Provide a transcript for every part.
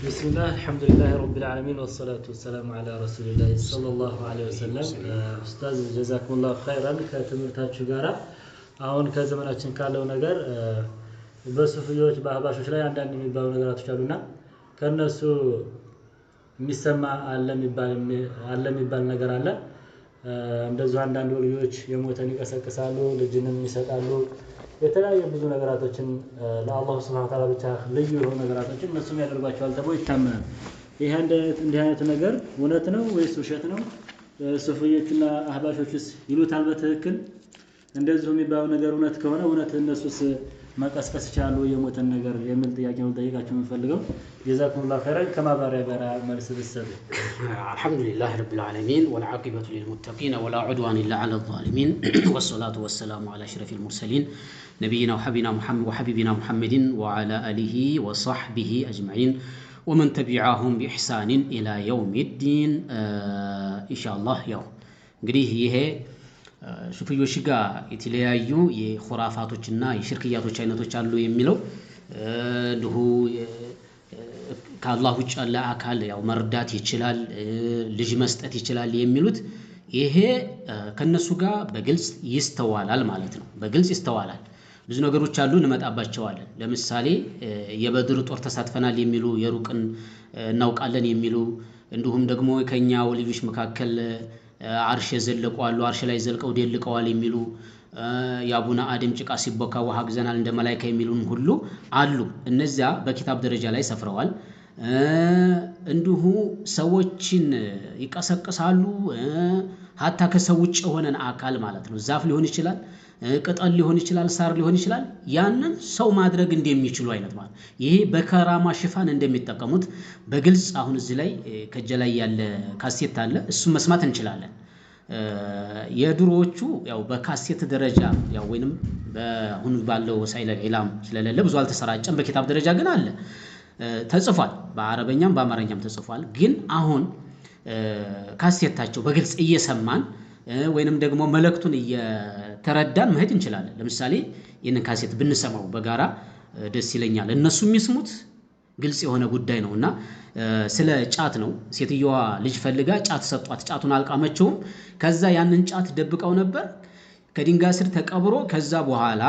بسم الله الحمد لله رب العالمين والصلاة والسلام على رسول الله صلى الله عليه وسلم أستاذ جزاكم الله خيرا كتمرتاችሁ ጋራ አሁን ከዘመናችን ካለው ነገር በሱፊዮች በአህባሾች ላይ አንዳንድ የሚባሉ ነገራቶች አሉና ከነሱ የሚሰማ አለ የሚባል ነገር አለ እንደዚህ አንዳንድ ወልዮች የሞተን ይቀሰቅሳሉ ልጅንም ይሰጣሉ የተለያየ ብዙ ነገራቶችን ለአላህ Subhanahu Wa Ta'ala ብቻ ልዩ የሆኑ ነገራቶችን እነሱም ያደርጓቸዋል ተብሎ ይታመናል ይሄ እንዲህ አይነት ነገር እውነት ነው ወይስ ውሸት ነው ሱፊዮችና አህባሾችስ ይሉታል በትክክል እንደዚህ የሚባለው ነገር እውነት ከሆነ እውነት እነሱስ መቀስቀስ ይችላሉ የሞተን ነገር የሚል ጥያቄ ነው ጠይቃችሁ የምፈልገው جزاكم الله خيرا كما بارا مرس بالسر الحمد لله رب العالمين والعاقبة للمتقين ولا عدوان إلا على الظالمين والصلاة والسلام على أشرف المرسلين نبينا وحبيبنا محمد وعلى آله وصحبه أجمعين ومن تبعهم بإحسان إلى يوم الدين إن شاء الله يوم قريه يهي ሱፊዮች ጋር የተለያዩ የኹራፋቶችና የሽርክያቶች አይነቶች አሉ የሚለው እንዲሁ ከአላህ ውጭ ያለ አካል ያው መርዳት ይችላል ልጅ መስጠት ይችላል የሚሉት ይሄ ከነሱ ጋር በግልጽ ይስተዋላል ማለት ነው በግልጽ ይስተዋላል ብዙ ነገሮች አሉ እንመጣባቸዋለን ለምሳሌ የበድር ጦር ተሳትፈናል የሚሉ የሩቅን እናውቃለን የሚሉ እንዲሁም ደግሞ ከኛ ወልዮች መካከል አርሽ የዘለቁአሉ አርሽ ላይ ዘልቀው ደልቀዋል የሚሉ ያቡና አደም ጭቃ ሲቦካ ውሃ ግዘናል እንደ መላእክት የሚሉን ሁሉ አሉ እነዚያ በኪታብ ደረጃ ላይ ሰፍረዋል እንዲሁ ሰዎችን ይቀሰቅሳሉ hatta ከሰው ውጭ የሆነን አካል ማለት ነው ዛፍ ሊሆን ይችላል ቅጠል ሊሆን ይችላል ሳር ሊሆን ይችላል ያንን ሰው ማድረግ እንደሚችሉ አይነት ማለት ይሄ በከራማ ሽፋን እንደሚጠቀሙት በግልጽ አሁን እዚህ ላይ ከጀላይ ያለ ካሴት አለ እሱ መስማት እንችላለን የድሮዎቹ ያው በካሴት ደረጃ ያው ወይንም በሁን ባለው ወሳይለ ኢላም ስለሌለ ብዙ አልተሰራጨም በኪታብ ደረጃ ግን አለ ተጽፏል በአረበኛም በአማርኛም ተጽፏል ግን አሁን ካሴታቸው በግልጽ እየሰማን ወይንም ደግሞ መልእክቱን እየተረዳን መሄድ እንችላለን ለምሳሌ የነን ካሴት ብንሰማው በጋራ ደስ ይለኛል እነሱ የሚስሙት ግልጽ የሆነ ጉዳይ ነውና ስለ ጫት ነው ሴትየዋ ልጅ ፈልጋ ጫት ሰጧት ጫቱን አልቃመችው ከዛ ያንን ጫት ደብቀው ነበር ከድንጋይ ስር ተቀብሮ ከዛ በኋላ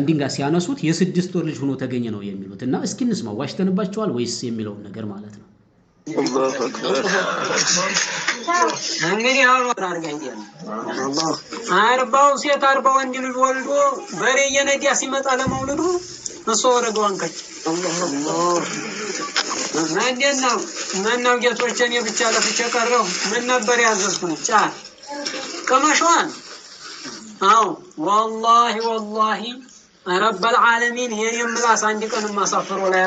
ድንጋይ ሲያነሱት የ6 ወር ልጅ ሆኖ ተገኘ ነው የሚሉትና እስኪ እንስማው ዋሽተንባቸዋል ወይስ የሚለው ነገር ማለት ነው الله أكبر እንግዲህ አውራ አርጋኝ አላህ አርባው ሴት አርባው ወንድ ልጅ ወልዶ በሬ የነዲያ ሲመጣ ለመውለዱ እሱ ወረደው አንከኝ አላህ ማንደና ጌቶችን የብቻ ለፍቼ ቀረው ምን ነበር ያዘዝኩኝ ጫት ከመሽዋን አው والله رب العالمين የኔም ምላስ አንድ ቀን ማሳፈሩ ላይ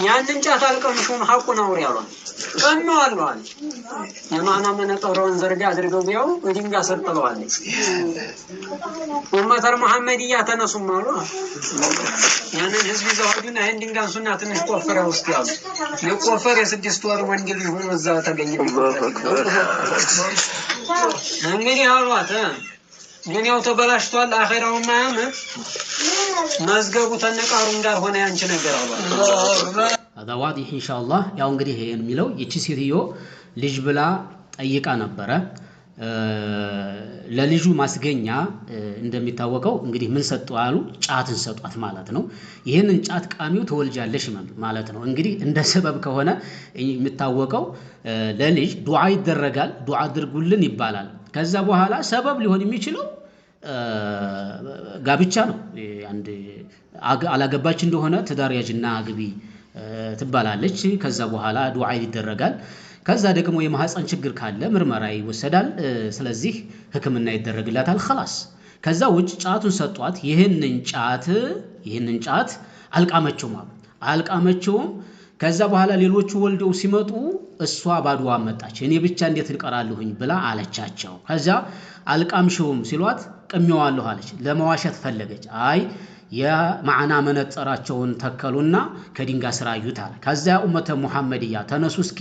ያንን ጫት አልቀምሹም ሐቁን አውር ያሏል ቀመዋል ማለት የማና መነጠረውን ዘርጋ አድርገው ቢያው ወዲንጋ ሰጥተዋል ኡመተር መሐመድያ ተነሱም አሉ ያንን ህዝብ ዘዋዱና እንዲንጋን ሱና ትንሽ ቆፈረ ውስጥ ያሉ የቆፈረ የ6 ወር ወንድ ልጅ ሆኖ እዛ ተገኘ እንግዲህ አሏት ዱንያው ተበላሽቷል አኺራው ማያምር መዝገቡ ተነቃሩ እንዳልሆነ ያንቺ ነገር አሏት هذا واضح ان شاء الله ያው እንግዲህ ይሄን የሚለው እቺ ሴትዮ ልጅ ብላ ጠይቃ ነበር ለልጁ ማስገኛ እንደሚታወቀው እንግዲህ ምን ሰጠው አሉ ጫትን ሰጧት ማለት ነው ይሄንን ጫት ቃሚው ተወልጃለሽ ማለት ነው እንግዲህ እንደ ሰበብ ከሆነ የሚታወቀው ለልጅ ዱዓ ይደረጋል ዱዓ አድርጉልን ይባላል ከዛ በኋላ ሰበብ ሊሆን የሚችለው ጋብቻ ነው አንድ አላገባች እንደሆነ ትዳር ያጅና ግቢ ትባላለች ከዛ በኋላ ዱዓ ይደረጋል ከዛ ደግሞ የማህፀን ችግር ካለ ምርመራ ይወሰዳል ስለዚህ ህክምና ይደረግላታል خلاص ከዛ ውጭ ጫቱን ሰጧት ይሄንን ጫት አልቃመችው ከዛ በኋላ ሌሎቹ ወልደው ሲመጡ እሷ ባድዋ መጣች እኔ ብቻ እንዴት ልቀራለሁኝ ብላ አለቻቸው ከዛ አልቃምሽውም ሲሏት ቀሚዋለሁ አለች ለማዋሸት ፈለገች አይ የማዕና መነጽራቸውን ተከሉና ከድንጋይ ስራ አዩታል ከዛ ኡመተ ሙሐመድያ ተነሱ እስኪ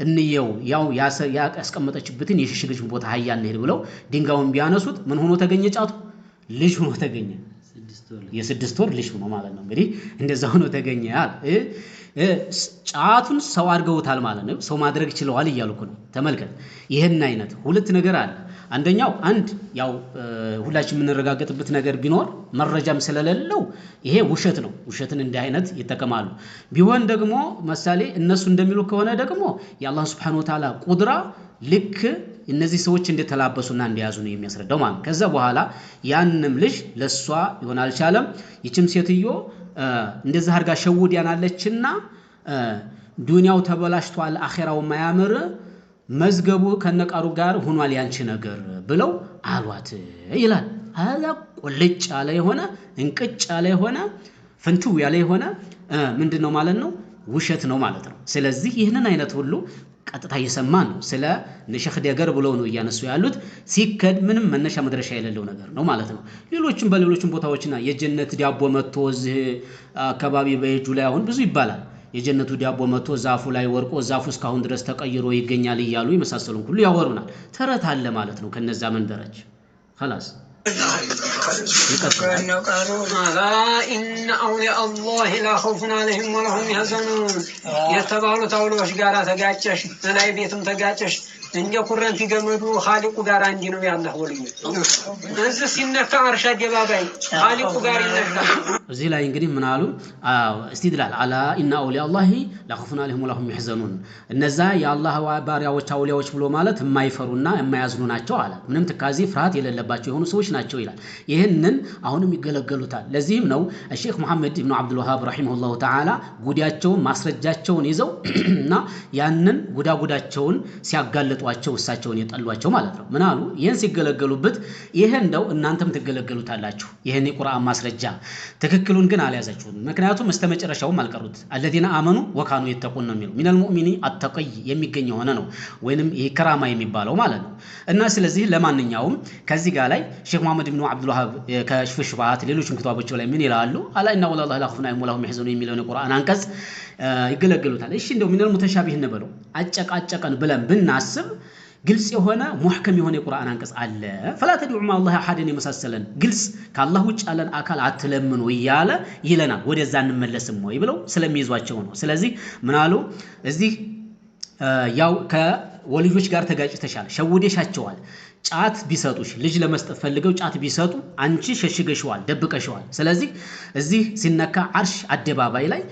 እንየው ያው ያስቀመጠችበትን የሽሽግሽ ቦታ ሀያን ሄድ ብለው ድንጋዩን ቢያነሱት ምን ሆኖ ተገኘ ጫቱ ልጅ ሆኖ ተገኘ የ6 ወር ልጅ ሆኖ ማለት ነው እንግዲህ እንደዛ ሆኖ ተገኘ ጫቱን ሰው አድርገውታል ማለት ነው ሰው ማድረግ ይችላል ይያልኩ ነው ተመልከት ይሄን አይነት ሁለት ነገር አለ አንደኛው አንድ ያው ሁላችን የምንረጋገጥበት ነገር ቢኖር መረጃም ስለሌለው ይሄ ውሸት ነው ውሸትን እንደ አይነት ይተከማሉ ቢሆን ደግሞ ምሳሌ እነሱ እንደሚሉ ከሆነ ደግሞ የአላህ Subhanahu Wa Ta'ala ቁድራ ልክ እነዚህ ሰዎች እንደተላበሱና እንደያዙ ነው የሚያስረዳው ማለት ከዛ በኋላ ያንንም ልጅ ለሷ ይሆን አልቻለም ይችም ሴትዮ እንደዛ አርጋ ሸውድ ያናለችና ዱንያው ተበላሽቷል አኺራው ማያምር መዝገቡ ከነቃሩ ጋር ሆኗል ያንቺ ነገር ብለው አሏት ይላል አላ ቁልጭ ያለ የሆነ እንቅጭ ያለ የሆነ ፍንቱ ያለ የሆነ ምንድነው ማለት ነው ውሸት ነው ማለት ነው ስለዚህ ይሄንን አይነት ሁሉ ቀጥታ እየሰማን ነው ስለ ነሸኽ ደገር ብለው ነው ያነሱ ያሉት ሲከድ ምንም መነሻ መድረሻ የሌለው ነገር ነው ማለት ነው ሌሎችም በሌሎችም ቦታዎችና የጀነት ዲያቦ መጥቶ እዚህ አካባቢ በእጁ ላይ አሁን ብዙ ይባላል የጀነቱ ዲያቦ መጥቶ ዛፉ ላይ ወርቆ ዛፉ እስካሁን ድረስ ተቀይሮ ይገኛል ይያሉ የመሳሰሉን ሁሉ ያወሩናል ተረት አለ ማለት ነው ከነዛ መንደረች خلاص ألا إن أولياء الله لا خوف عليهم ولا هم يحزنون يتبعوا تولوش قارا تقاتش لا يبيتم تقاتش إن يقرن في جمدو خالق قارا عندنا يا الله ولي نزل سنك عرش جبابي خالق قارا نزل እዚህ ላይ እንግዲህ ምን አሉ استدلال على ان اولياء الله لا خوف عليهم ولا هم يحزنون እነዛ የአላህ ባሪያዎች አውሊያዎች ብሎ ማለት የማይፈሩና የማያዝኑ ናቸው አለ ምንም ተካዚ ፍርሃት የሌለባቸው የሆኑ ሰዎች ናቸው ይላል ይሄንን አሁንም ይገለገሉታል ለዚህም ነው الشيخ محمد ابن عبد الوهاب رحمه الله تعالى ጉዳያቸውን ማስረጃቸውን ይዘው እና ያንን ጉዳጉዳቸውን ሲያጋልጧቸው እሳቸውን የጠሏቸው ማለት ነው ምን አሉ ይሄን ሲገለገሉበት ይሄ እንደው እናንተም ትገለገሉታላችሁ ይሄን የቁርአን ማስረጃ ትክክሉን ግን አልያዛችሁም ምክንያቱም መስተመጨረሻው ማልቀሩት الذين آمنوا وكانوا يتقون ነው የሚለው من المؤمن التقي የሚገኝ ሆነ ነው ወይንም ይሄ ከራማ የሚባለው ማለት ነው እና ስለዚህ ለማንኛውም ከዚህ ጋር ላይ ሼክ መሐመድ ኢብኑ አብዱል ወሃብ ከሽፍ ሽባሃት ሌሎችም ክታቦች ላይ ምን ይላሉ አላ ኢንና ወላሂ ላ ኸውፉን ዐለይሂም ወላ ሁም የሕዘኑን የሚለውን ቁርአን አንቀጽ ይገለገሉታል እሺ እንደው ሚነል ሙተሻቢህ ነበለው አጨቃጨቀን ብለን ብናስብ ግልጽ የሆነ ሙህከም የሆነ የቁርአን አንቀጽ አለ فلا تدعوا مع الله احد የመሳሰለን ግልጽ ከአላህ ውጭ ያለን አካል አትለምኑ ይያለ ይለናል ወደዛ እንመለስም ወይ ብለው ስለሚይዟቸው ነው ስለዚህ ምን አሉ እዚህ ያው ከወልዮች ጋር ተጋጭተሻል ሸውደሻቸዋል ጫት ቢሰጡሽ ልጅ ለመስጠት ፈልገው ጫት ቢሰጡ አንቺ ሸሽገሽዋል ደብቀሽዋል ስለዚህ እዚህ ሲነካ አርሽ አደባባይ ላይ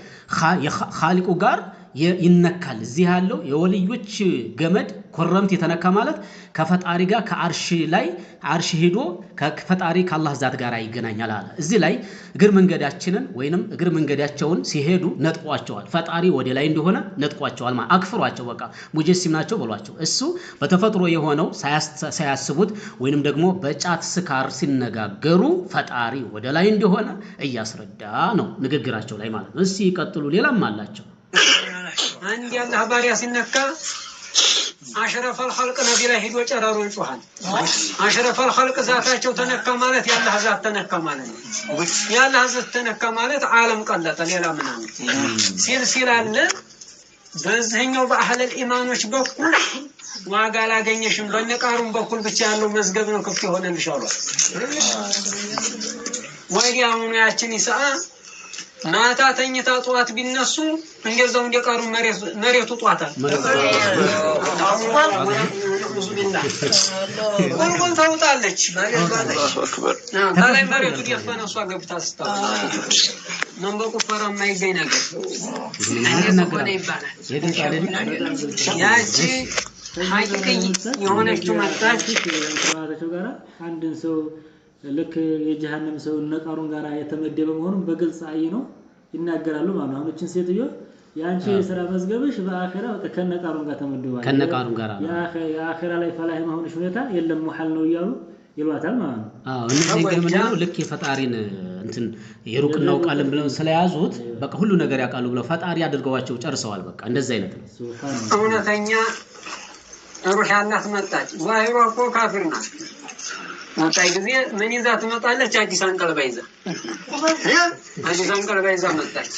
ኻሊቁ ጋር ይነካል እዚህ ያለው የወልዮች ገመድ ኮረምት የተነካ ማለት ከፈጣሪ ጋር ከአርሽ ላይ አርሽ ሄዶ ከፈጣሪ ከአላህ ዛት ጋር ይገናኛል አለ እዚህ ላይ እግር መንገዳችንን ወይንም እግር መንገዳቸውን ሲሄዱ ነጥቋቸዋል ፈጣሪ ወደ ላይ እንደሆነ ነጥቋቸዋል ማለት አክፍሯቸው በቃ ሙጀሲም ናቸው ብሏቸው እሱ በተፈጥሮ የሆነው ሳያስቡት ወይንም ደግሞ በጫት ስካር ሲነጋገሩ ፈጣሪ ወደ ላይ እንደሆነ እያስረዳ ነው ንግግራቸው ላይ ማለት ነው እሺ ይቀጥሉ ሌላም አላቸው عندي الله باريا سنكا أشرف الخلق نبي له هدوء جرارو يشوهان أشرف الخلق ذاتቸው ተነካ ማለት ያላህ ዛት ተነካ ማለት ያላህ ዛት ተነካ ማለት ዓለም ቀለጠ ሌላ ምናምን ሲል አለ በዚህኛው በአህለ ኢማኖች በኩል ዋጋ ላገኘሽም በነቃሩም በኩል ብቻ ያለው መዝገብ ነው ክፍት ሆነልሽ አሏል ወዲያውኑ ያችን ይሰአ ማታ ተኝታ ጧት ቢነሱ እንደዛው እንደቀሩ መሬቱ ጧታል ወልቆን ታውጣለች ታላይ መሬቱ ደፈነሷ ገብታ ስታው መንበቁ ፈራ ማይገኝ ነገር ነገር ይባላል ያቺ ሀቂቀይ የሆነችው መጣች ጋራ አንድን ሰው ለክ የጀሃነም ሰው ነቃሩን ጋራ የተመደበ መሆኑን በግልጽ አይ ነው ይናገራሉ ማለት ነው እቺን ሴትዮ ያንቺ የሥራ መዝገብሽ በአኺራ ከነቃሩን ጋር ተመድቧል ከነቃሩን ጋር የአኺራ ላይ ፈላህ መሆንሽ ሁኔታ የለም ሙሐል ነው ይያሉ ይሏታል ማለት ነው እነዚህ ገመዳው ልክ የፈጣሪን እንትን የሩቅናው ቃልም ብለው ስለያዙት በቃ ሁሉ ነገር ያቃሉ ብለው ፈጣሪ አድርገዋቸው ጨርሰዋል በቃ እንደዛ አይነት ነው እውነተኛ ሩህ ያላት መጣች ዛሂሯ እኮ ካፊር ናት አጣይ ጊዜ ምን ይዛ ትመጣለች አዲስ አንቀልባ ይዛ አዲስ አንቀልባ ይዛ መጣች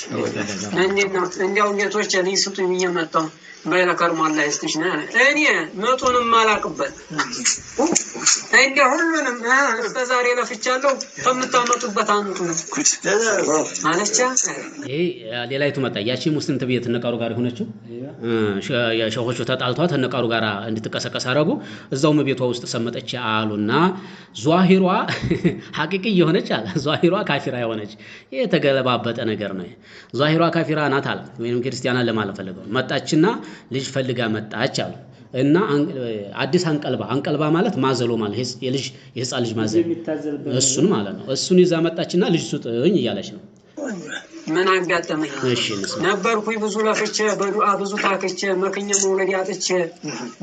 እንዴት ነው እንዲያው ጌቶች እኔ ስጡኝ እየመጣሁ በለከር ሟላ ይስጥሽና እኔ መቶንም ማላቅበት እንደ ሁሉንም እስከዛሬ ለፍቻለሁ ከምታመጡበት አንዱ ማለቻ ይሄ ሌላይቱ መጣ ያቺ ሙስሊም ተብየት ነቃሩ ጋር ሆነችው የሸኾቹ ተጣልቷት ነቃሩ ጋር እንድትቀሰቀስ አረጉ እዛው መቤቷ ውስጥ ሰመጠች አሉና ዟሂሯ ሐቂቂ የሆነች አለ ዟሂሯ ካፊራ የሆነች ይሄ ተገለባበጠ ነገር ነው ዟሂሯ ካፊራ ናት አለ ወይንም ክርስቲያና ለማለት ፈልገው መጣችና ልጅ ፈልጋ መጣች አሉ እና አዲስ አንቀልባ ማለት ማዘሎ ማለት የህፃን ልጅ ማዘል እሱን ማለት ነው እሱን ይዛ መጣችና ልጅ ስጡኝ እያለች ነው ምን አጋጠመኝ ነበርኩኝ ብዙ ለፍቼ በዱዓ ብዙ ታክቼ መከኘ መውለድ ያጥቼ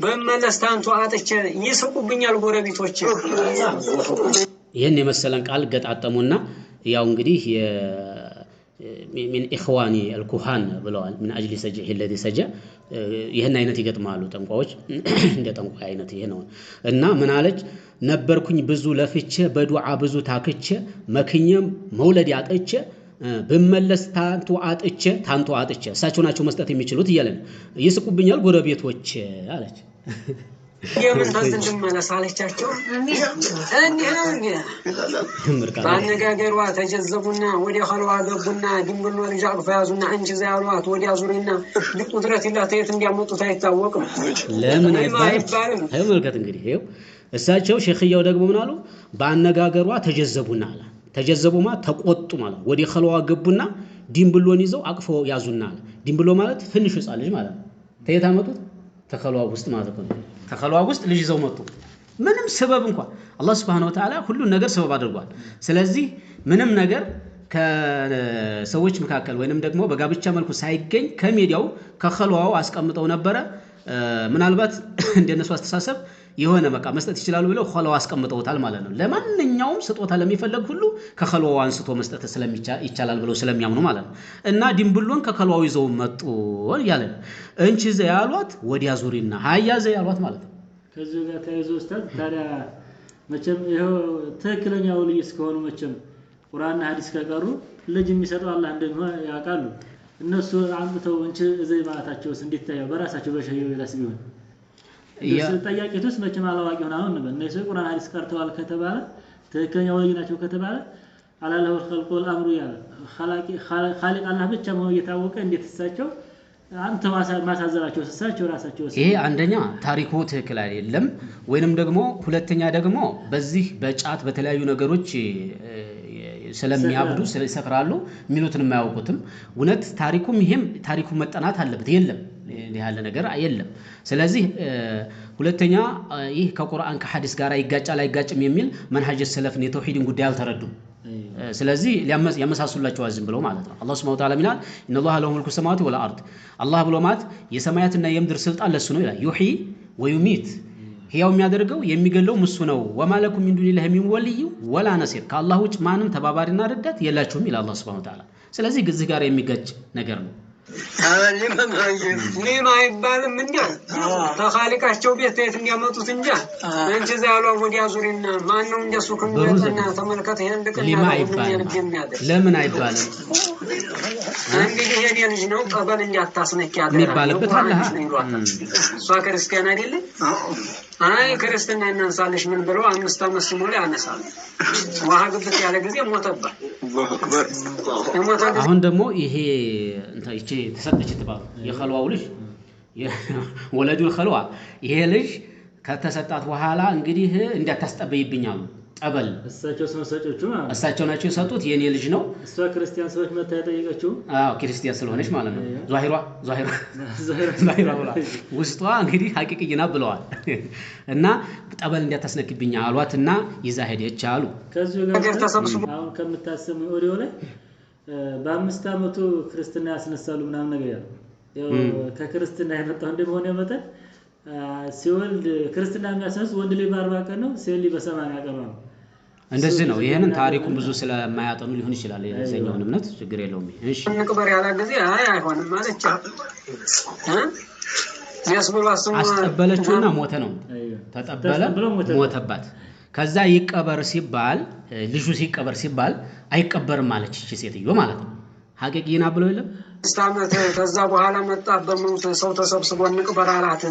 በመለስ ታንቱ አጥቼ ይስቁብኛል ጎረቤቶች ይሄን የመሰለን ቃል ገጣጠሙና ያው እንግዲህ من إخواني الكهان بلوال من أجل سجعه الذي سجع ይሄን አይነት ይገጥማሉ ጠንቋዎች እንደ ጠንቋይ አይነት ይሄ ነው እና ምን አለች ነበርኩኝ ብዙ ለፍቼ በዱዓ ብዙ ታክቼ መክኘም መውለድ ያጥቼ በመለስ ታንቱ አጥቼ እሳቸው ናቸው መስጠት የሚችሉት እያለን ይስቁብኛል ጎረቤቶች አለች የምን ተዝንድም መለሳለቻቸው ባነጋገሯ ተጀዘቡና ወዲያ ኸልዋ ገቡና ድንብሎ ልጅ አቅፋ ያዙና እንጂ ዛያሏት ወዲያ ዙሪና ቁድረት ይላታ የት እንዲያመጡት አይታወቅም ለምን አይባልም አይመልከት እንግዲህ ይሄው እሳቸው ሼኽያው ደግሞ ምን አሉ ባነጋገሯ ተጀዘቡና አለ ተጀዘቡማ ተቆጡ ማለት ወዲያ ኸልዋ ገቡና ድንብሎን ይዘው አቅፎ ያዙና አለ ድንብሎ ማለት ትንሽ ህፃን ልጅ ማለት ነው ተየታመጡት ተኸልዋ ውስጥ ማለት ነው ተኸልዋ ውስጥ ልጅ ይዘው መጡ ምንም ሰበብ እንኳን አላህ Subhanahu Wa Ta'ala ሁሉን ነገር ሰበብ አድርጓል ስለዚህ ምንም ነገር ከሰዎች መካከል ወይንም ደግሞ በጋብቻ መልኩ ሳይገኝ ከሜዲያው ከኸልዋው አስቀምጠው ነበር ምናልባት እንደነሱ አስተሳሰብ የሆነ በቃ መስጠት ይችላሉ ብለው ኸልዋ አስቀምጠውታል ማለት ነው ለማንኛውም ስጦታ ለሚፈልግ ሁሉ ከኸልዋው አንስቶ መስጠት ይችላል ብለው ስለሚያምኑ ማለት ነው እና ድንብሎን ከኸልዋው ይዘው መጡ ያለን እንቺ ዘያሏት ወዲያ ዙሪና ሃያ ዘያሏት ማለት ነው ከዚህ ጋር ታይዞ ኡስታዝ ታዲያ መቼም ይሄው ትክክለኛው ልጅ እስከሆኑ መቼም ቁርአንና ሐዲስ ከቀሩ ልጅ የሚሰጠው አላህ እንደሆነ ያውቃሉ እነሱ አንብተው እንቺ እዚህ ማታቸውስ እንዲታየው በራሳቸው በሸየው ይላስ ቢሆን ጠያቂቱስ መቼም አላዋቂ ሆነው ነበር እነሱ ቁርአን ሐዲስ ቀርተዋል ከተባለ ትክክለኛው ልጅ ናቸው ከተባለ አላህ ኸልቁል አምሩ ያለ ኻሊቅ አላህ ብቻ ነው የታወቀ እንዴት እሳቸው አንተ ማሳዘራቸው እሳቸው ራሳቸው ይሄ አንደኛ ታሪኩ ትክክል አይደለም ወይንም ደግሞ ሁለተኛ ደግሞ በዚህ በጫት በተለያዩ ነገሮች ስለሚያብዱ ስለሰክራሉ ሚሉትን የማያውቁትም እውነት ታሪኩም ይሄም ታሪኩ መጠናት አለበት የለም ያለ ነገር የለም ስለዚህ ሁለተኛ ይህ ከቁርአን ከሐዲስ ጋር ይጋጫል አይጋጭም የሚል መንሐጅ ሰለፍን የተውሂድን ጉዳይ አልተረዱም ስለዚህ ያመሳሱላቸው አዝም ብለው ማለት ነው አላህ Subhanahu Wa Ta'ala ሚላል ኢነላህ ለሁ ሙልኩ ሰማዋቲ ወል አርድ አላህ ብሎ ማለት የሰማያትና የምድር ስልጣን ለሱ ነው ይላል ዩሂ ወዩሚት ሕያው የሚያደርገው የሚገለው እሱ ነው ወማለኩም ሚን ዱኒላሂ ሚን ወልይ ወላ ነሲር ከአላህ ውጭ ማንም ተባባሪና ረዳት የላችሁም ይላል አላህ Subhanahu Wa Ta'ala ስለዚህ ግዝ ጋር የሚጋጭ ነገር ነው لما يبالم من جا تخالقاቸው ቤት የት እንዲያመጡት እንጃ እንጂ ዛሉ ወዲያ ዙሪና ማን ነው እንደሱከም ያለና ተመልከተ ይሄን ለማ አይባልም ለምን አይባልም እንግዲህ የኔ ልጅ ነው ቀበል እንዲያታስነክ ያደረገ የሚባልበት አለ ሷ ክርስቲያን አይደለ አይ ክርስቲያን እናንሳለሽ ምን ብለው 5 አመት ሲሞላ ያነሳል ዋሃ ግብት ያለ ጊዜ ሞተባ አሁን ደግሞ ይሄ እንታይቼ ተሰጠች ተባለ የኸልዋው ልጅ ወለዱል ኸልዋ ይሄ ልጅ ከተሰጣት በኋላ እንግዲህ እንዲያታስጠበይብኛሉ ጠበል እሳቸው ናቸው የሰጡት የኔ ልጅ ነው እሷ ክርስቲያን ሰዎች መታ ያጠየቀችው ክርስቲያን ስለሆነች ማለት ነው ዛሂራ ብላ ውስጧ እንግዲህ ሐቂቅይና ብለዋል እና ጠበል እንዲያታስነክብኛ አሏትና ይዛ ሄደች አሉ ከዚህ ጋር አሁን ከምታሰሙ ኦዲዮ ላይ በ5 አመቱ ክርስትና ያስነሳሉ ምናምን ነገር ያው ከክርስትና የመጣው እንደሆነ መጠን ሲወልድ ክርስትና የሚያስነስ ወንድ ልጅ በ40 ቀን ነው ሴት ልጅ በ80 ቀን ነው እንደዚህ ነው ይሄንን ታሪኩን ብዙ ስለማያጠኑ ሊሆን ይችላል የዘኛውን እምነት ችግር የለውም እሺ እንቅበር ያላ ጊዜ አይሆንም ማለች አስጠበለችውና ሞተ ነው ተጠበለ ሞተባት ከዛ ይቀበር ሲባል ልጁ ሲቀበር ሲባል አይቀበርም ማለች እቺ ሴትዮ ማለት ነው ሐቂቂና ብለው የለም ስታመት ከዛ በኋላ መጣ በሞት ሰው ተሰብስቦ ንቅበር አላት።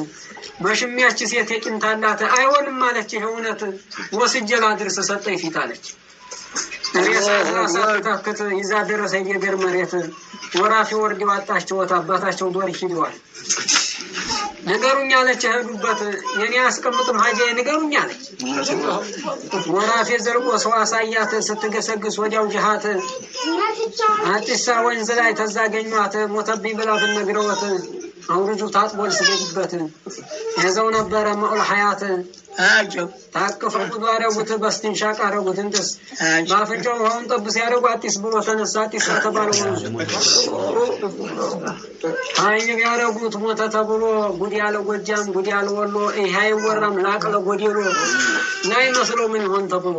በሽሚያች ሴት የቂምታላት አይሆንም አለች። እውነት ወስጀላ ድርስ ሰጠኝ ፊት አለች። ሬሳ ሳትታክት ይዛ ደረሰ የገር መሬት ወራፊ ወርድ ዋጣቸው አባታቸው ዶር ሂደዋል። ነገሩኛ አለች ሄዱበት የኔ አስቀምጥም ሀጃ ነገሩኛ አለች። ወራፊ ዘርቆ ሰው አሳያት ስትገሰግስ ወዲያው ጅሃት አጥሳ ወንዝ ላይ ተዛገኟት ሞተብኝ ብላ ብነግረውት አውርጁ ታጥቦል ስገድበት ያዘው ነበር ማኡል ሐያት አጀብ ታቀፈው ባረጉት በስቲንሻቅ አረጉት እንጥስ ባፈጫው አሁን ጠብስ ያረጉ አጥስ ብሎ ተነሳ አጥስ ተባለው አይን ያረጉት ሞተ ተብሎ ጉድ ያለ ጎጃም ጉድ ያለ ወሎ ይሄ አይወራም ላቀለ ጎዴሎ ናይ መስሎ ምን ሆን ተብሎ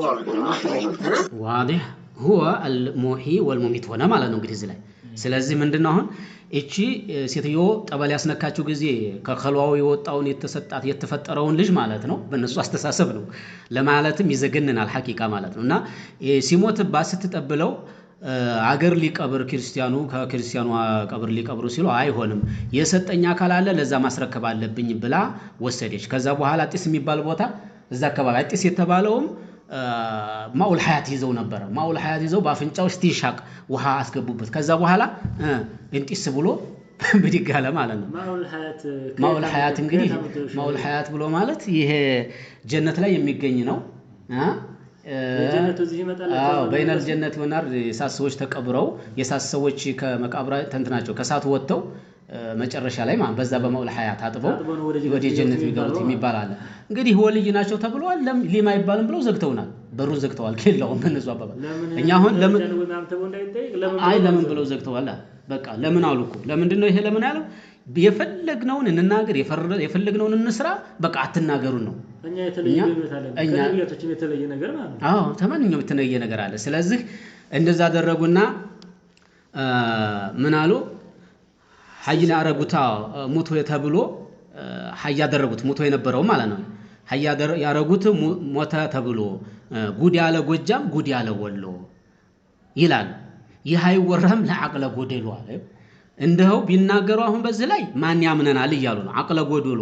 واضح هو المحيي والمميت ሆነ ማለት ነው እንግዲህ እዚህ ላይ ስለዚህ ምንድነው አሁን እቺ ሴትዮ ጠበል ያስነካችው ጊዜ ከኸልዋው የወጣውን የተሰጣት የተፈጠረውን ልጅ ማለት ነው በእነሱ አስተሳሰብ ነው ለማለትም ይዘገንናል ሐቂቃ ማለት ነውና ሲሞት ባስትጠብለው አገር ሊቀብር ክርስቲያኑ ከክርስቲያኑ ቀብር ሊቀብሩ ሲሉ አይሆንም የሰጠኛ አካል አለ ለዛ ማስረከብ አለብኝ ብላ ወሰደች። ከዛ በኋላ አጥስ የሚባል ቦታ እዛ አካባቢ አጥስ የተባለውም ማኡል ሐያት ይዘው ነበር። ማኡል ሐያት ይዘው ባፍንጫው እስቲሻቅ ውሃ አስገቡበት። ከዛ በኋላ እንጥስ ብሎ ብድጋለ ማለት ነው። ማኡል ሐያት እንግዲህ ማኡል ሐያት ብሎ ማለት ይሄ ጀነት ላይ የሚገኝ ነው። ጀነቱ እዚህ ይመጣል። በይነል ጀነት ወናር የሳት ሰዎች ተቀብረው የሳት ሰዎች ከመቃብራ ተንትናቸው ከሳት ወጥተው መጨረሻ ላይ ማለት በዛ በማኡል ሐያት አጥበው ወደ ጀነት የሚገቡት የሚባል አለ። እንግዲህ ወልይ ናቸው ተብለዋል። ሊማ ይባልም ብለው ዘግተውናል። በሩን ዘግተዋል። ከሌላው በነሱ አባባል እኛ አሁን ለምን ብለው ዘግተዋል? በቃ ለምን አሉኩ ለምንድን ነው ይሄ ለምን ያለው? የፈለግነውን እንናገር የፈለግነውን እንስራ በቃ አትናገሩን ነው። እኛ ከነቢያቶችም የተለየ ነገር ማለት ነው። ተማንኛውም የተለየ ነገር አለ። ስለዚህ እንደዛ አደረጉና ምን አሉ ሐይን ያረጉታ ሙቶ ተብሎ ሐይ ያደረጉት ሙቶ የነበረው ማለት ነው። ሐይ ያረጉት ሞተ ተብሎ ጉድ ያለ ጎጃም ጉድ ያለ ወሎ ይላል። ይህ አይወራም ለአቅለ ጎደሎ አለ እንደው ቢናገሩ አሁን በዚህ ላይ ማን ያምነናል እያሉ ነው። አቅለ ጎደሎ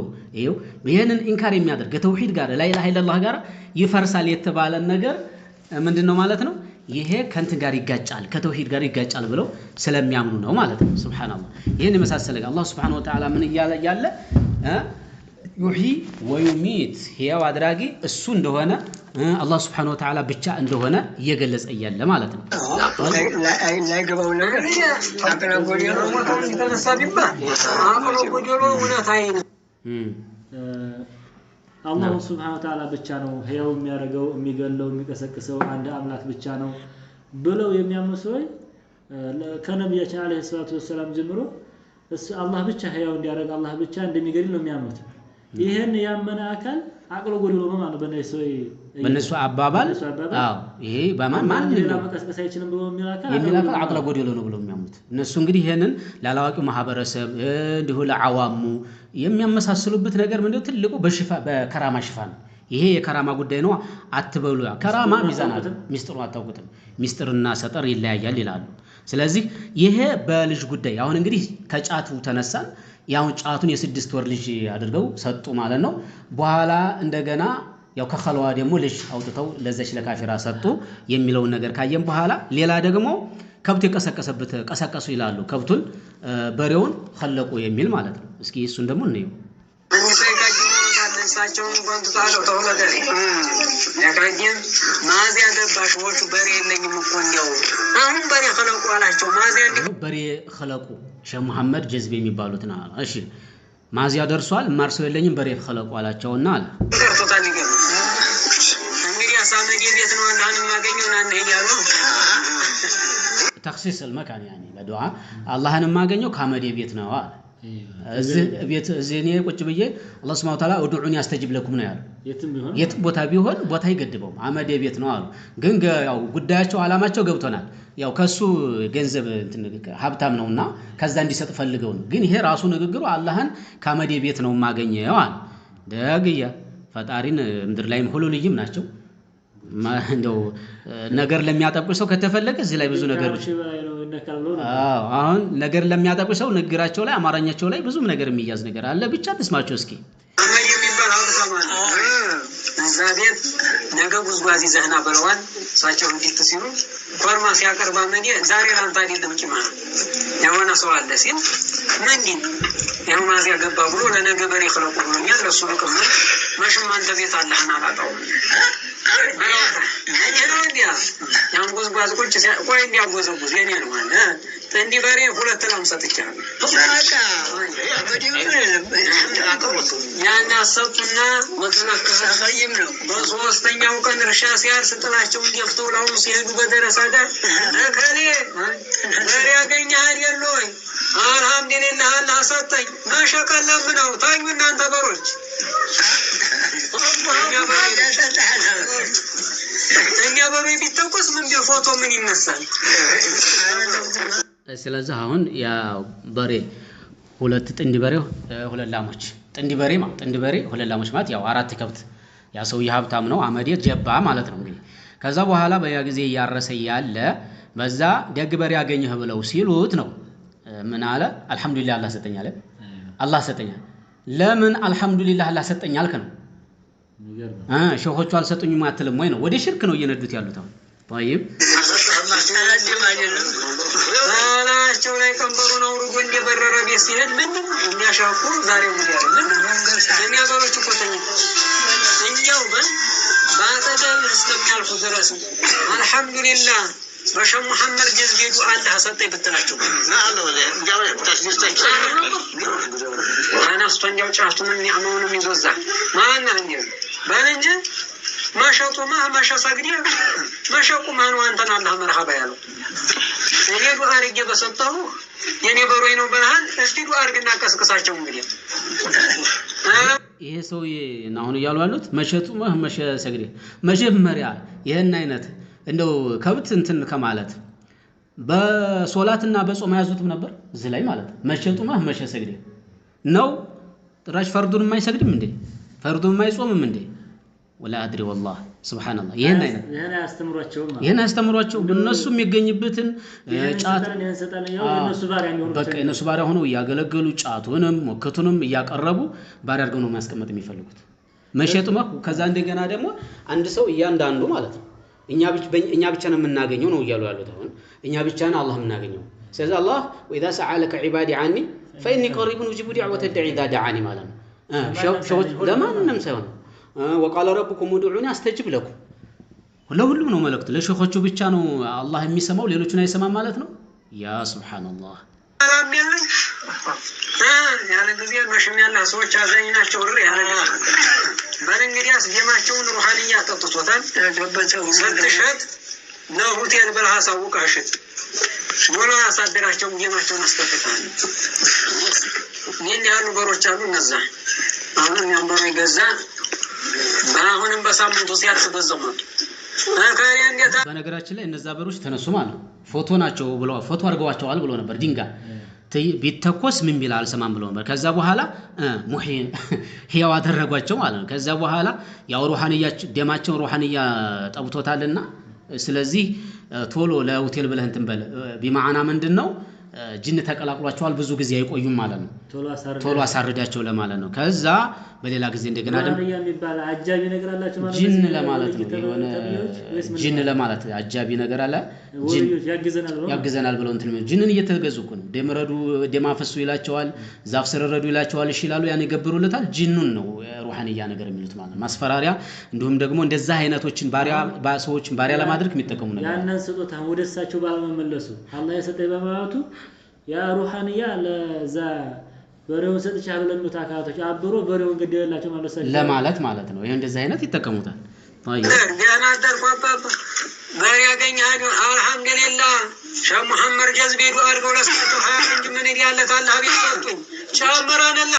ይሄንን ኢንካር የሚያደርግ ተውሂድ ጋር ላ ኢላሃ ኢላላህ ጋር ይፈርሳል የተባለ ነገር ምንድነው ማለት ነው? ይሄ ከንትን ጋር ይጋጫል ከተውሂድ ጋር ይጋጫል ብለው ስለሚያምኑ ነው ማለት ነው። ሱብሃንአላህ ይሄን የመሳሰለ አላህ ሱብሃነሁ ወተዓላ ምን ያለ ዩሂ ወዩሚት ሕያው አድራጊ እሱ እንደሆነ አላህ ሱብሃነሁ ወተዓላ ብቻ እንደሆነ እየገለጸ እያለ ማለት ነው። ላይ ገባው ነገር አቅለ ጎዴሎ ሞተው ተነሳ ቢባል አቅለ ጎዴሎ እውነት አይነ አላህ ሱብሃነሁ ወተዓላ ብቻ ነው ሕያው የሚያደርገው የሚገለው የሚቀሰቅሰው አንድ አምላክ ብቻ ነው ብለው የሚያምኑ ሰዎች ከነቢያችን አለይሂ ሰላቱ ወሰለም ጀምሮ አላህ ብቻ ሕያው እንዲያደርግ አላህ ብቻ እንደሚገድል ነው የሚያምኑት። ይሄን ያመነ አካል አቅለ ጎዴሎ ነው ማለት በነሱ አባባል ይሄ በማን መቀስቀስ አይችልም ብሎ የሚላከል አቅለ ጎዴሎ ነው ብለው የሚያምኑት እነሱ እንግዲህ ይሄንን ላላዋቂው ማህበረሰብ እንዲሁ ለዓዋሙ የሚያመሳስሉበት ነገር ምንድነው? ትልቁ በከራማ ሽፋን ይሄ የከራማ ጉዳይ ነው አትበሉ። ከራማ ሚዛን አለ ሚስጥሩ አታውቁትም። ሚስጥርና ሰጠር ይለያያል ይላሉ። ስለዚህ ይሄ በልጅ ጉዳይ አሁን እንግዲህ ከጫቱ ተነሳን ያው ጫቱን የ6 ወር ልጅ አድርገው ሰጡ ማለት ነው። በኋላ እንደገና ያው ከኸልዋ ደግሞ ልጅ አውጥተው ለዛች ለካፊራ ሰጡ የሚለው ነገር ካየን በኋላ ሌላ ደግሞ ከብት የቀሰቀሰበት ቀሰቀሱ ይላሉ። ከብቱን በሬውን ኸለቁ የሚል ማለት ነው። እስኪ እሱን ደግሞ እንየው። ሳቸውን ቆንጥታለው ተወለደ ያካጂን ማዚያ ገባሽ ወሹ በሬ የለኝም እኮ ነው አሁን በሬ ኸለቁ አላቸው። ማዚያ በሬ ኸለቁ ሼህ መሐመድ ጀዝቤ የሚባሉትና እሺ ማዚያ ደርሷል ማርሰው የለኝም በሬ ኸለቁ አላቸውና አለ ተርቶታል ይገባ እንግዲህ አሳመዴ ቤት ነው አንዳን ማገኘው እና ይያሉ ተخصيص المكان يعني ለዱዓ አላህን ማገኘው ካመዴ ቤት ነው አለ። ቤት እኔ ቁጭ ብዬ አላህ Subhanahu Wa Ta'ala ኡዱዑኒ አስተጅብ ለኩም ነው ያለው። የትም ቦታ ቢሆን ቦታ ይገድበው አመዴ ቤት ነው አሉ። ግን ያው ጉዳያቸው አላማቸው ገብቶናል። ያው ከሱ ገንዘብ ሀብታም ነውና ከዛ እንዲሰጥ ፈልገው ነው። ግን ይሄ ራሱ ንግግሩ አላህን ካመዴ ቤት ነው ማገኘው አለ። ደግያ ፈጣሪን ምድር ላይም ሁሉልይም ናቸው። እንደው ነገር ለሚያጠቁ ሰው ከተፈለገ እዚህ ላይ ብዙ ነገሮች ይነካል ነው አሁን ነገር ለሚያጠቁ ሰው ንግራቸው ላይ አማርኛቸው ላይ ብዙም ነገር የሚያዝ ነገር አለ ብቻ ተስማቸው እስኪ አመድ የሚባል አውጣማን እዛ ቤት ነገ ጉዝጓዝ ይዘህና ብለዋል ሳቸው እንዲት ሲሉ ኮርማ ሲያቀርባ መኔ ዛሬ ላንተ አይደለም ቂማ የሆነ ሰው አለ ሲል ምንድን ያው ማዚያ ገባ ብሎ ለነገ በሬ خلقው ብሎኛል ለሱ ልቅም ማሽም አንተ ቤት አለህና አላጣው ያን ጉዝጓዝ ቁጭ ቆይ እንዲያጎዘጉዝ የኔ ነው አለ እንዲ በሬ ሁለት ላም ሰጥቻለሁ ያን አሰጡና ወተናከሳይም ነው በሶስተኛው ቀን እርሻ ሲያርስ ጥላቸው እንዲፍተው ላው ሲሄዱ በደረሳ ጋር ለከሌ በሬ ያገኛህ አይደል ወይ አልহামዱሊላህ አላህ ሰጠኝ ማሻአላህ ነው ታዩ እናንተ በሮች እኛ በሬ ቢተቆስ ምን ፎቶ ምን ይነሳል ስለዚህ አሁን ያ በሬ ሁለት ጥንድ በሬ ሁለት ላሞች ጥንድ በሬ ሁለት ላሞች ማለት ያው አራት ከብት ያ ሰው የሀብታም ነው አመዴት ጀባ ማለት ነው እንግዲህ ከዛ በኋላ በያ ጊዜ ያረሰ ያለ በዛ ደግ በሬ ያገኘህ ብለው ሲሉት ነው ምን አለ አልহামዱሊላህ አላህ ሰጠኛል ለምን አልহামዱሊላህ አላህ ሰጠኛል ከነው ሸሆቹ አልሰጡኝም አትልም ወይ ነው ወደ ሽርክ ነው እየነዱት ያሉት አሁን طيب አላቸው ላይ ቀንበሩን አውርዶ እንደበረረ ቤት ሲሄድ ምንም የሚያሻኩ ዛሬው ይያል የሚያገሮች እኮ እኛው ባጠገብ እስከሚያልፉ ድረስ አልহামዱሊላህ በሸ መሐመድ ጀዝቤዱ አላህ ሰጠኝ ብትላቸው ያው ተስዲስታቸው አናስተኛው ጫፍቱ ምን ያማውንም ይዞዛ ማን አንዴ ባንጂ ማሻጡማ ማሻሳግዲ ማሻቁማ ነው አንተና አላህ መርሐባ ያለው እኔ ዱዓ አርጌ በሰጠው የኔ በሮይ ነው በልሃል እስቲ ዱዓ አርግና ቀስቀሳቸው እንግዲህ ይሄ ሰውዬ ነው አሁን ያሉ ያሉት መሸጡማ ማሻሳግዲ መጀመሪያ ይሄን አይነት እንደው ከብት እንትን ከማለት በሶላትና በጾም ያዙትም ነበር እዚህ ላይ ማለት መሸጡማ ማሻሳግዲ ነው ጥራሽ ፈርዱን የማይሰግድም እንዴ ፈርዱን የማይጾምም እንዴ ولا ادري والله سبحان الله ይሄን ያስተምሯቸው በእነሱ የሚገኝበትን ጫት በቃ እነሱ ባሪያ ሆነው ያገለገሉ ጫቱንም ወከቱንም ያቀረቡ ባሪያ አድርገው ነው ማስቀመጥ የሚፈልጉት መሸጡማ ከዛ እንደገና ደግሞ አንድ ሰው እያንዳንዱ ማለት ነው እኛ ብቻ ነው የምናገኘው ነው ይያሉ ያሉት አሁን እኛ ብቻ ነው አላህ የምናገኘው ስለዚህ አላህ واذا سالك عبادي عني فاني قريب اجيب دعوه الداعي اذا دعاني ማለት ነው ሸው ለማንንም ሳይሆን وقال ربكم ادعوني استجب لكم ሁሉም ነው መልእክት ለሸኾቹ ብቻ ነው አላህ የሚሰማው ሌሎቹን አይሰማም ማለት ነው ያ ሱብሃንአላህ ያለ ጊዜ መሽም ያለ ሰዎች አዛኝናቸው ር ያለ በእንግዲያስ ጀማቸውን ሩሃንያ ተጥቶታል ሰጥሸት ለሆቴል በልሃሳው ቀሽት ወላ አሳደራቸው ጀማቸውን አስተፈታል ምን ያሉ በሮች አሉ እነዛ አሁን ያንበሩ ይገዛ አሁንም በሳምንቱ ሲያልፍ በዘመቱ በነገራችን ላይ እነዛ በሮች ተነሱ ማለት ነው ፎቶ ናቸው ብሎ ፎቶ አድርገዋቸዋል ብሎ ነበር ድንጋይ ቢተኮስ ምን ቢል አልሰማም ብሎ ነበር ከዛ በኋላ ሙሂን ህያው አደረጓቸው ማለት ነው ከዛ በኋላ ያው ሩሃንያቸው ደማቸው ሩሃንያ ጠብቶታልና ስለዚህ ቶሎ ለሆቴል ብለህ እንትን በል ቢማዓና ምንድነው ጂን ተቀላቅሏቸዋል ብዙ ጊዜ አይቆዩም ማለት ነው ቶሎ አሳርዳቸው ለማለት ነው ከዛ በሌላ ጊዜ እንደገና ደግሞ የሚባል አጃቢ ነገር አላችሁ ማለት ጂን ለማለት ነው የሆነ ጂን ለማለት አጃቢ ነገር አለ ጂን ያግዘናል ብለው እንትን ጂንን እየተገዙ እኮ ነው ደማፈሱ ይላቸዋል ዛፍ ሰረረዱ ይላቸዋል እሺ ይላሉ ያን ይገብሩለታል ጂኑን ነው ሩሃንያ ነገር የሚሉት ማለት ነው ማስፈራሪያ እንዲሁም ደግሞ እንደዛ አይነቶችን ባሪያዎችን ባሪያ ለማድረግ የሚጠቀሙ ነገር ያንን ስጦታ ወደሳቸው ባለመመለሱ አላህ የሰጠኝ በማለቱ ያ ሩሃንያ ለዛ በሬውን ሰጥቻለሁ ለምኑት አካቶች አብሮ በሬውን ገደላቸው ማለት ነው ይሄ እንደዛ አይነት ይተከሙታል طيب ያና ደርቋባ በሬ ያገኛሉ አልহামዱሊላህ ሸህ መሐመድ ጀዝቤዱ አርገው ለሰጡ 20 እንጂ ምን ይያለታል አብይ ሰጡኝ ጨመራነላ